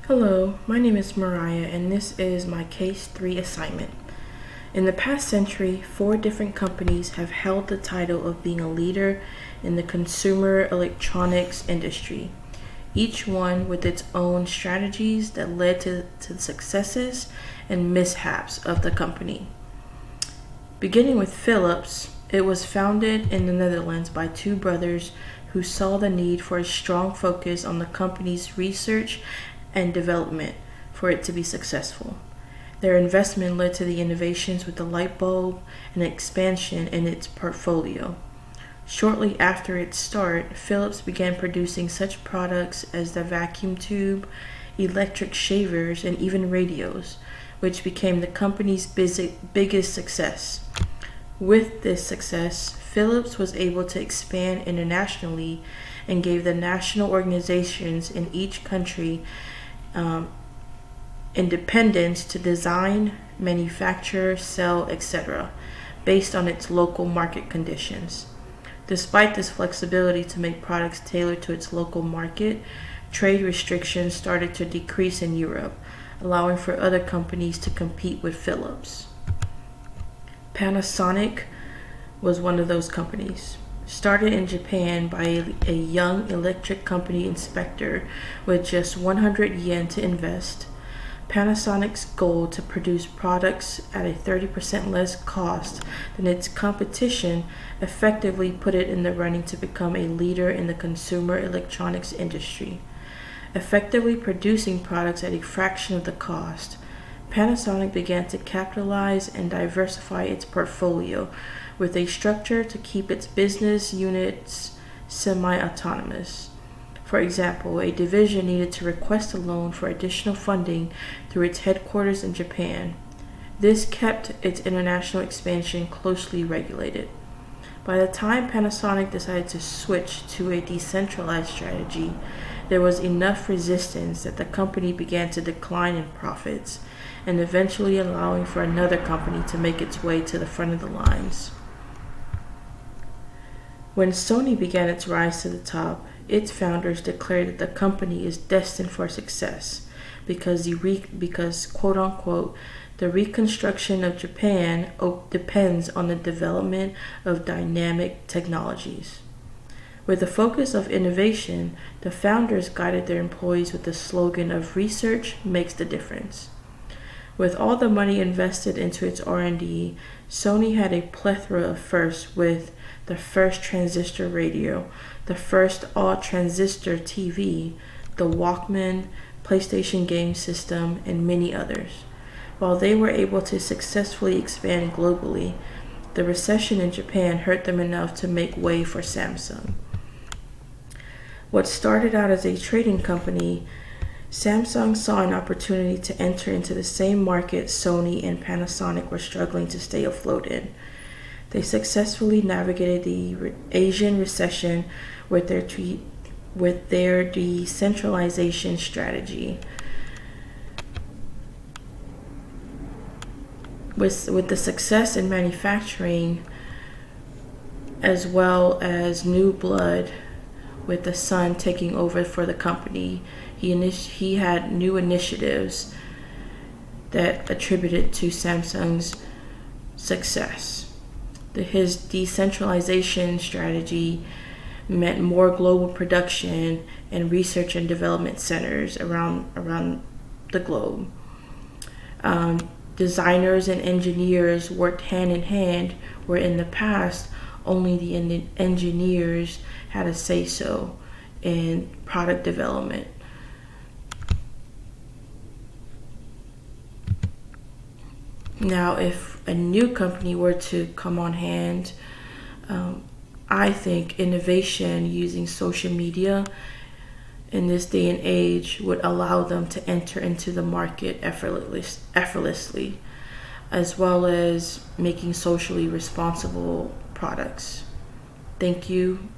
Hello, my name is Mariah, and this is my Case 3 assignment. In the past century, 4 different companies have held the title of being a leader in the consumer electronics industry, each one with its own strategies that led to the successes and mishaps of the company. Beginning with Philips, it was founded in the Netherlands by 2 brothers who saw the need for a strong focus on the company's research and development for it to be successful. Their investment led to the innovations with the light bulb and expansion in its portfolio. Shortly after its start, Philips began producing such products as the vacuum tube, electric shavers, and even radios, which became the company's biggest success. With this success, Philips was able to expand internationally and gave the national organizations in each country um, independence to design, manufacture, sell, etc., based on its local market conditions. Despite this flexibility to make products tailored to its local market, trade restrictions started to decrease in Europe, allowing for other companies to compete with Philips. Panasonic was one of those companies. Started in Japan by a young electric company inspector with just 100 yen to invest, Panasonic's goal to produce products at a 30% less cost than its competition effectively put it in the running to become a leader in the consumer electronics industry. Effectively producing products at a fraction of the cost, Panasonic began to capitalize and diversify its portfolio with a structure to keep its business units semi-autonomous. For example, a division needed to request a loan for additional funding through its headquarters in Japan. This kept its international expansion closely regulated. By the time Panasonic decided to switch to a decentralized strategy, there was enough resistance that the company began to decline in profits, and eventually allowing for another company to make its way to the front of the lines. When Sony began its rise to the top, its founders declared that the company is destined for success because quote unquote the reconstruction of Japan depends on the development of dynamic technologies. With the focus of innovation, the founders guided their employees with the slogan of research makes the difference. With all the money invested into its R&D, Sony had a plethora of firsts with the first transistor radio, the first all-transistor TV, the Walkman, PlayStation game system, and many others. While they were able to successfully expand globally, the recession in Japan hurt them enough to make way for Samsung. What started out as a trading company, Samsung saw an opportunity to enter into the same market Sony and Panasonic were struggling to stay afloat in. They successfully navigated the Asian recession with their decentralization strategy. With the success in manufacturing, as well as new blood, with the son taking over for the company, he had new initiatives that attributed to Samsung's success. His decentralization strategy meant more global production and research and development centers around the globe. Designers and engineers worked hand in hand, where in the past only the engineers had a say-so in product development. Now, if a new company were to come on hand, I think innovation using social media in this day and age would allow them to enter into the market effortlessly, as well as making socially responsible products. Thank you